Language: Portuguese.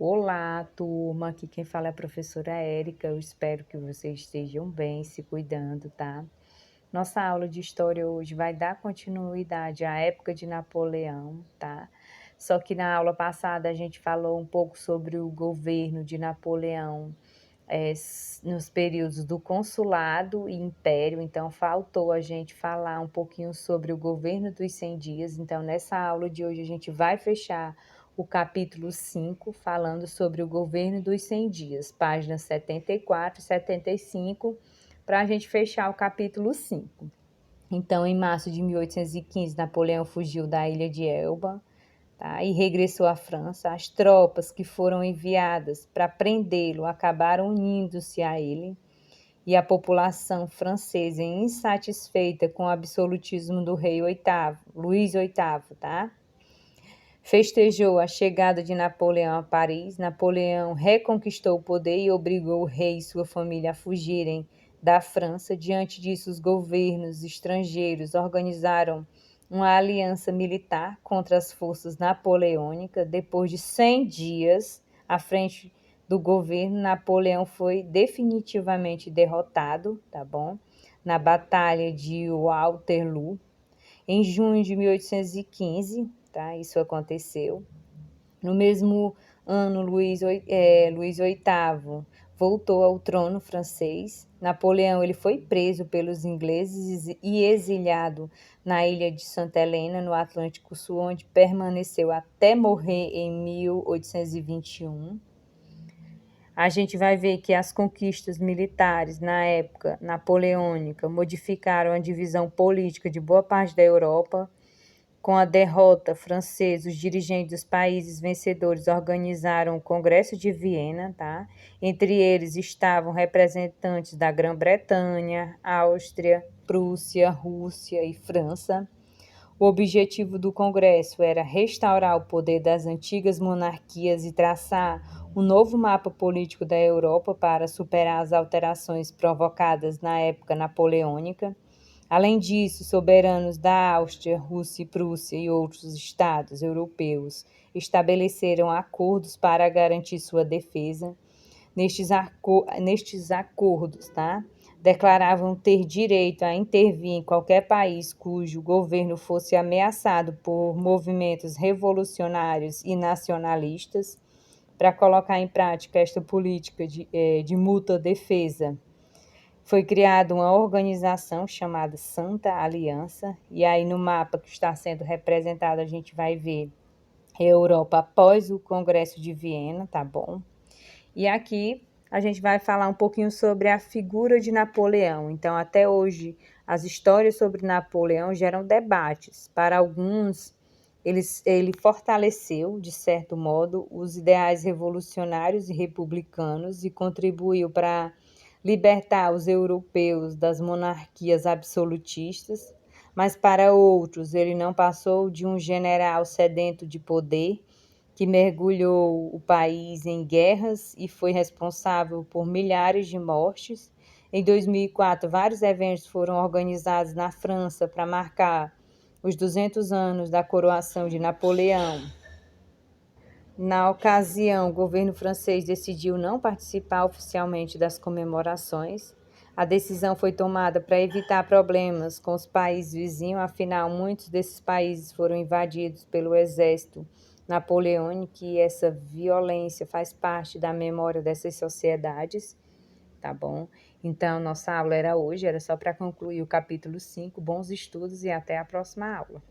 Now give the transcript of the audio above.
Olá, turma. Aqui quem fala é a professora Érica. Eu espero que vocês estejam bem, se cuidando, tá? Nossa aula de história hoje vai dar continuidade à época de Napoleão, tá? Só que na aula passada a gente falou um pouco sobre o governo de Napoleão, nos períodos do consulado e império, então faltou a gente falar um pouquinho sobre o governo dos 100 dias. Então, nessa aula de hoje, a gente vai fechar o capítulo 5, falando sobre o governo dos 100 dias, páginas 74 e 75, para a gente fechar o capítulo 5. Então, em março de 1815, Napoleão fugiu da ilha de Elba, tá? E regressou à França. As tropas que foram enviadas para prendê-lo acabaram unindo-se a ele, e a população francesa, insatisfeita com o absolutismo do rei Luís VIII, tá? Festejou a chegada de Napoleão a Paris. Napoleão reconquistou o poder e obrigou o rei e sua família a fugirem da França. Diante disso, os governos estrangeiros organizaram uma aliança militar contra as forças napoleônicas. Depois de 100 dias à frente do governo, Napoleão foi definitivamente derrotado, tá bom? Na Batalha de Waterloo, em junho de 1815, tá? Isso aconteceu. No mesmo ano, Luís VIII voltou ao trono francês. Napoleão ele foi preso pelos ingleses e exilado na ilha de Santa Helena, no Atlântico Sul, onde permaneceu até morrer em 1821. A gente vai ver que as conquistas militares na época napoleônica modificaram a divisão política de boa parte da Europa. Com a derrota francesa, os dirigentes dos países vencedores organizaram o Congresso de Viena, tá? Entre eles estavam representantes da Grã-Bretanha, Áustria, Prússia, Rússia e França. O objetivo do Congresso era restaurar o poder das antigas monarquias e traçar um novo mapa político da Europa para superar as alterações provocadas na época napoleônica. Além disso, soberanos da Áustria, Rússia e Prússia e outros estados europeus estabeleceram acordos para garantir sua defesa. Nestes acordos, tá? Declaravam ter direito a intervir em qualquer país cujo governo fosse ameaçado por movimentos revolucionários e nacionalistas. Para colocar em prática esta política de mútua defesa, foi criada uma organização chamada Santa Aliança, e aí no mapa que está sendo representado a gente vai ver a Europa após o Congresso de Viena, tá bom? E aqui a gente vai falar um pouquinho sobre a figura de Napoleão. Então, até hoje, as histórias sobre Napoleão geram debates. Para alguns, ele fortaleceu, de certo modo, os ideais revolucionários e republicanos e contribuiu para libertar os europeus das monarquias absolutistas, mas para outros, ele não passou de um general sedento de poder que mergulhou o país em guerras e foi responsável por milhares de mortes. Em 2004, vários eventos foram organizados na França para marcar os 200 anos da coroação de Napoleão. Na ocasião, o governo francês decidiu não participar oficialmente das comemorações. A decisão foi tomada para evitar problemas com os países vizinhos, afinal, muitos desses países foram invadidos pelo exército napoleônico e essa violência faz parte da memória dessas sociedades, tá bom? Então, nossa aula era hoje, era só para concluir o capítulo 5. Bons estudos e até a próxima aula.